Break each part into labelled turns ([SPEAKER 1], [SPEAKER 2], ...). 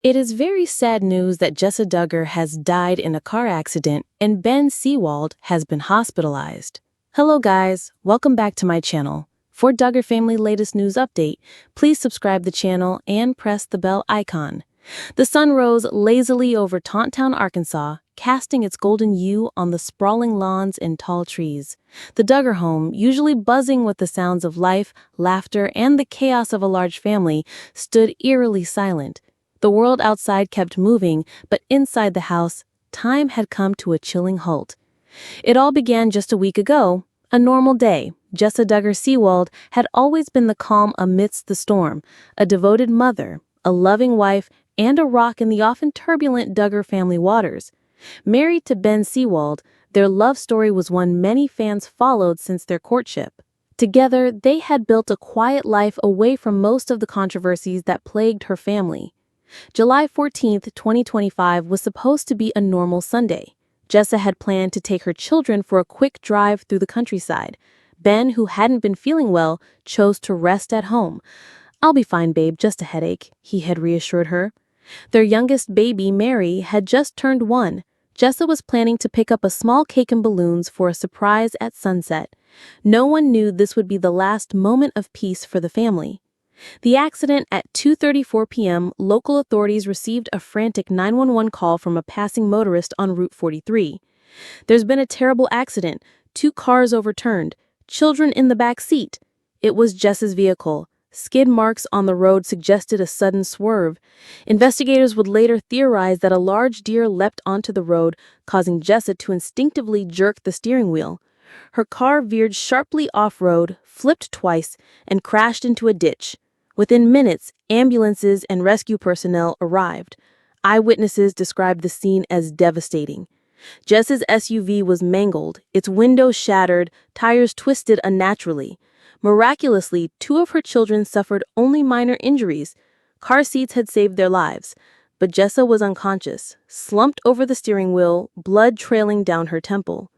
[SPEAKER 1] It is very sad news that Jessa Duggar has died in a car accident and Ben Sewald has been hospitalized. Hello guys, welcome back to my channel. For Duggar family latest news update, please subscribe the channel and press the bell icon. The sun rose lazily over Tonttown, Arkansas, casting its golden hue on the sprawling lawns and tall trees. The Duggar home, usually buzzing with the sounds of life, laughter, and the chaos of a large family, stood eerily silent. The world outside kept moving, but inside the house, time had come to a chilling halt. It all began just a week ago, a normal day. Jessa Duggar Sewald had always been the calm amidst the storm, a devoted mother, a loving wife, and a rock in the often turbulent Duggar family waters. Married to Ben Sewald, their love story was one many fans followed since their courtship. Together, they had built a quiet life away from most of the controversies that plagued her family. July 14, 2025 was supposed to be a normal Sunday. Jessa had planned to take her children for a quick drive through the countryside. Ben, who hadn't been feeling well, chose to rest at home. "I'll be fine, babe, just a headache," he had reassured her. Their youngest baby, Mary, had just turned 1. Jessa was planning to pick up a small cake and balloons for a surprise at sunset. No one knew this would be the last moment of peace for the family. The accident at 2:34 p.m., local authorities received a frantic 911 call from a passing motorist on Route 43. "There's been a terrible accident. 2 cars overturned. Children in the back seat." It was Jessa's vehicle. Skid marks on the road suggested a sudden swerve. Investigators would later theorize that a large deer leapt onto the road, causing Jessa to instinctively jerk the steering wheel. Her car veered sharply off-road, flipped twice, and crashed into a ditch. Within minutes, ambulances and rescue personnel arrived. Eyewitnesses described the scene as devastating. Jessa's SUV was mangled, its windows shattered, tires twisted unnaturally. Miraculously, 2 of her children suffered only minor injuries. Car seats had saved their lives, but Jessa was unconscious, slumped over the steering wheel, blood trailing down her temple.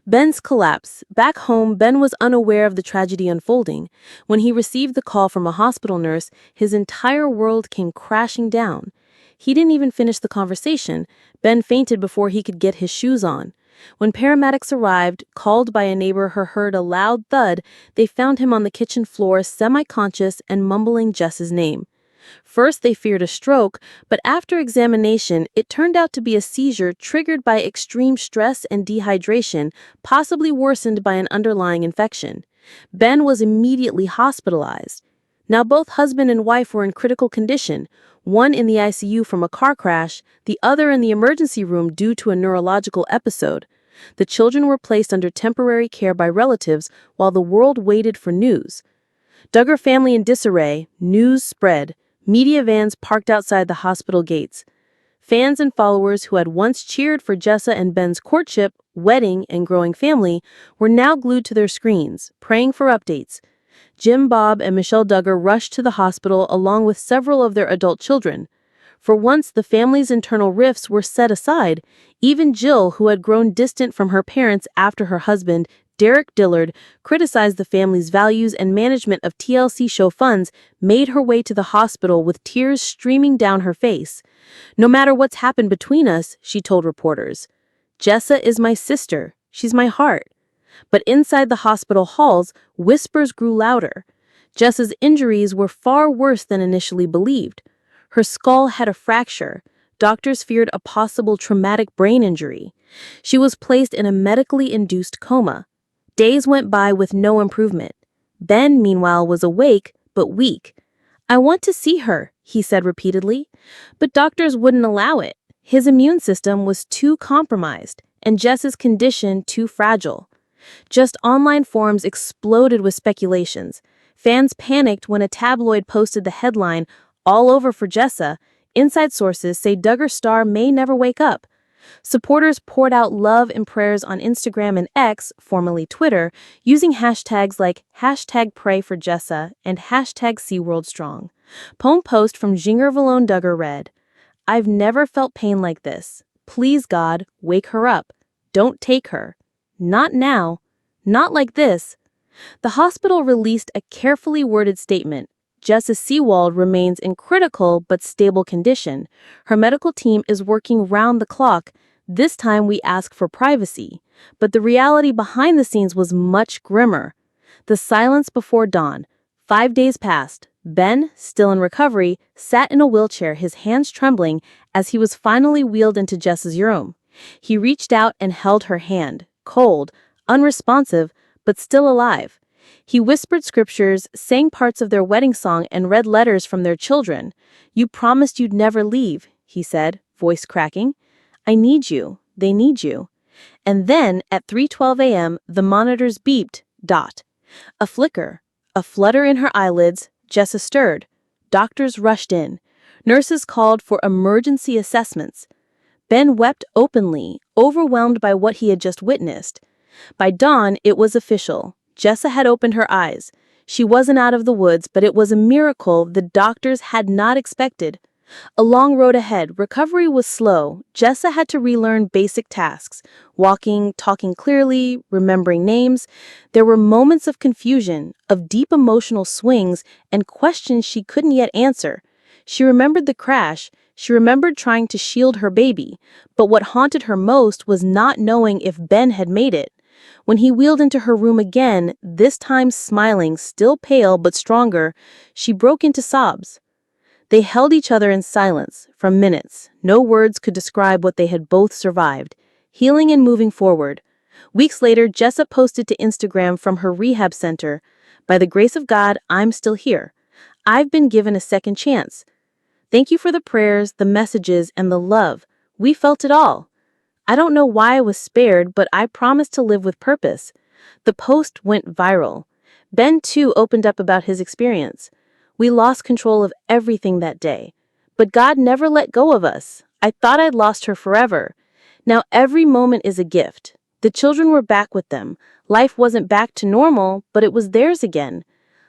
[SPEAKER 1] Ben's collapse. Back home, Ben was unaware of the tragedy unfolding. When he received the call from a hospital nurse, his entire world came crashing down. He didn't even finish the conversation. Ben fainted before he could get his shoes on. When paramedics arrived, called by a neighbor who heard a loud thud, they found him on the kitchen floor, semi-conscious and mumbling Jessa's name. First, they feared a stroke, but after examination, it turned out to be a seizure triggered by extreme stress and dehydration, possibly worsened by an underlying infection. Ben was immediately hospitalized. Now both husband and wife were in critical condition, one in the ICU from a car crash, the other in the emergency room due to a neurological episode. The children were placed under temporary care by relatives while the world waited for news. Duggar family in disarray, news spread. Media vans parked outside the hospital gates. Fans and followers who had once cheered for Jessa and Ben's courtship, wedding, and growing family were now glued to their screens, praying for updates. Jim, Bob, and Michelle Duggar rushed to the hospital along with several of their adult children. For once, the family's internal rifts were set aside. Even Jill, who had grown distant from her parents after her husband, Derek Dillard, criticized the family's values and management of TLC show funds, made her way to the hospital with tears streaming down her face. "No matter what's happened between us," she told reporters, "Jessa is my sister. She's my heart." But inside the hospital halls, whispers grew louder. Jessa's injuries were far worse than initially believed. Her skull had a fracture. Doctors feared a possible traumatic brain injury. She was placed in a medically induced coma. Days went by with no improvement. Ben, meanwhile, was awake, but weak. "I want to see her," he said repeatedly, but doctors wouldn't allow it. His immune system was too compromised, and Jessa's condition too fragile. Just online forums exploded with speculations. Fans panicked when a tabloid posted the headline, "All over for Jessa." Inside sources say Duggar star may never wake up. Supporters poured out love and prayers on Instagram and X, formerly Twitter, using hashtags like #PrayForJessa and #SeaWorldStrong. Post from Jinger Duggar read, "I've never felt pain like this. Please God, wake her up. Don't take her. Not now. Not like this." The hospital released a carefully worded statement. Jessa Sewald remains in critical but stable condition. Her medical team is working round the clock. This time we ask for privacy. But the reality behind the scenes was much grimmer. The silence before dawn. 5 days passed. Ben, still in recovery, sat in a wheelchair, his hands trembling, as he was finally wheeled into Jessa's room. He reached out and held her hand, cold, unresponsive, but still alive. He whispered scriptures, sang parts of their wedding song, and read letters from their children. "You promised you'd never leave," he said, voice cracking. "I need you. They need you." And then, at 3:12 a.m., the monitors beeped. Dot. A flicker. A flutter in her eyelids. Jessa stirred. Doctors rushed in. Nurses called for emergency assessments. Ben wept openly, overwhelmed by what he had just witnessed. By dawn, it was official. Jessa had opened her eyes. She wasn't out of the woods, but it was a miracle the doctors had not expected. A long road ahead. Recovery was slow. Jessa had to relearn basic tasks. Walking, talking clearly, remembering names. There were moments of confusion, of deep emotional swings, and questions she couldn't yet answer. She remembered the crash. She remembered trying to shield her baby. But what haunted her most was not knowing if Ben had made it. When he wheeled into her room again, this time smiling, still pale but stronger, she broke into sobs. They held each other in silence for minutes. No words could describe what they had both survived, healing and moving forward. Weeks later, Jessa posted to Instagram from her rehab center, "By the grace of God, I'm still here. I've been given a second chance. Thank you for the prayers, the messages, and the love. We felt it all. I don't know why I was spared, but I promised to live with purpose." The post went viral. Ben, too, opened up about his experience. "We lost control of everything that day. But God never let go of us. I thought I'd lost her forever. Now every moment is a gift." The children were back with them. Life wasn't back to normal, but it was theirs again.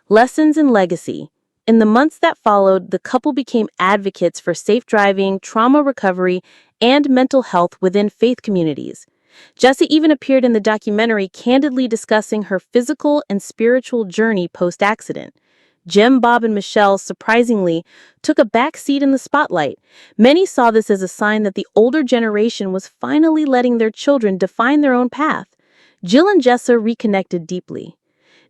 [SPEAKER 1] Lessons and legacy. In the months that followed, the couple became advocates for safe driving, trauma recovery, and mental health within faith communities. Jessa even appeared in the documentary, candidly discussing her physical and spiritual journey post-accident. Jim, Bob, and Michelle, surprisingly, took a back seat in the spotlight. Many saw this as a sign that the older generation was finally letting their children define their own path. Jill and Jessa reconnected deeply.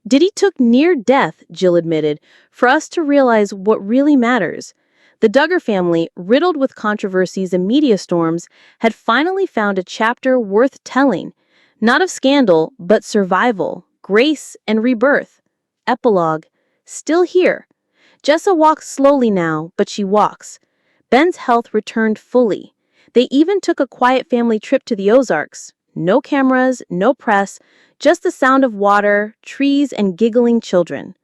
[SPEAKER 1] "Diddy took near death," Jill admitted, "for us to realize what really matters." The Duggar family, riddled with controversies and media storms, had finally found a chapter worth telling. Not of scandal, but survival, grace, and rebirth. Epilogue. Still here. Jessa walks slowly now, but she walks. Ben's health returned fully. They even took a quiet family trip to the Ozarks. No cameras, no press, just the sound of water, trees, and giggling children.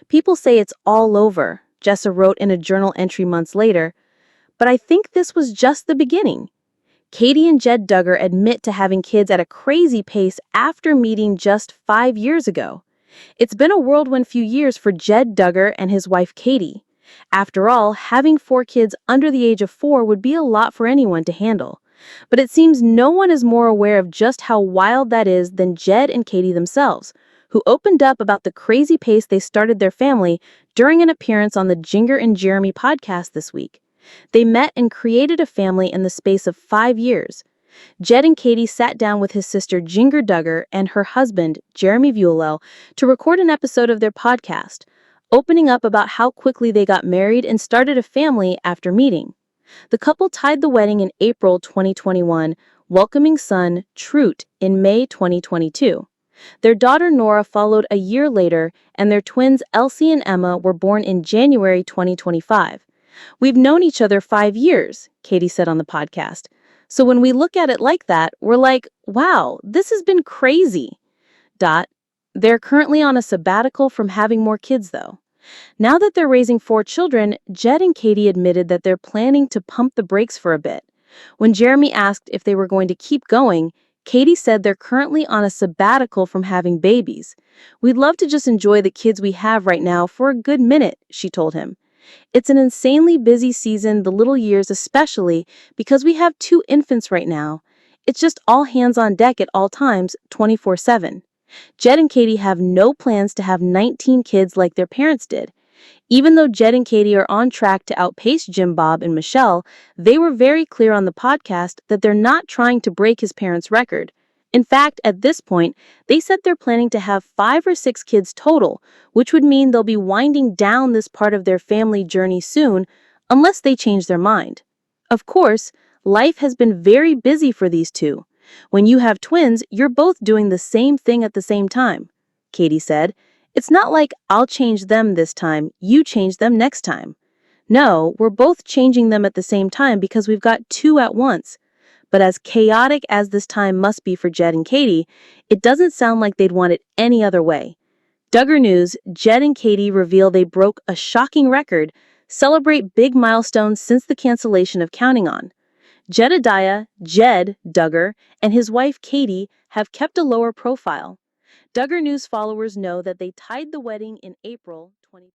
[SPEAKER 1] "People say it's all over," Jessa wrote in a journal entry months later, "but I think this was just the beginning." Katie and Jed Duggar admit to having kids at a crazy pace after meeting just 5 years ago. It's been a whirlwind few years for Jed Duggar and his wife Katie. After all, having 4 kids under the age of 4 would be a lot for anyone to handle. But it seems no one is more aware of just how wild that is than Jed and Katie themselves, who opened up about the crazy pace they started their family during an appearance on the Jinger and Jeremy podcast this week. They met and created a family in the space of 5 years. Jed and Katie sat down with his sister Jinger Duggar and her husband, Jeremy Vuelel, to record an episode of their podcast, opening up about how quickly they got married and started a family after meeting. The couple tied the wedding in April 2021, welcoming son, Trute, in May 2022. Their daughter Nora followed a year later, and their twins Elsie and Emma were born in January 2025. "We've known each other 5 years," Katie said on the podcast. "So when we look at it like that, we're like, wow, this has been crazy." They're currently on a sabbatical from having more kids, though. Now that they're raising 4 children, Jed and Katie admitted that they're planning to pump the brakes for a bit. When Jeremy asked if they were going to keep going, Katie said they're currently on a sabbatical from having babies. "We'd love to just enjoy the kids we have right now for a good minute," she told him. "It's an insanely busy season, the little years especially, because we have 2 infants right now. It's just all hands on deck at all times, 24/7. Jed and Katie have no plans to have 19 kids like their parents did. Even though Jed and Katie are on track to outpace Jim Bob and Michelle, they were very clear on the podcast that they're not trying to break his parents' record. In fact, at this point, they said they're planning to have 5 or 6 kids total, which would mean they'll be winding down this part of their family journey soon, unless they change their mind. Of course, life has been very busy for these two. When you have twins, you're both doing the same thing at the same time. Katie said, "It's not like I'll change them this time, you change them next time. No, we're both changing them at the same time because we've got two at once." But as chaotic as this time must be for Jed and Katie, it doesn't sound like they'd want it any other way. Duggar News, Jed and Katie reveal they broke a shocking record, celebrate big milestones since the cancellation of Counting On. Jedediah, Jed Duggar, and his wife Katie have kept a lower profile. Duggar News followers know that they tied the wedding in April 2020.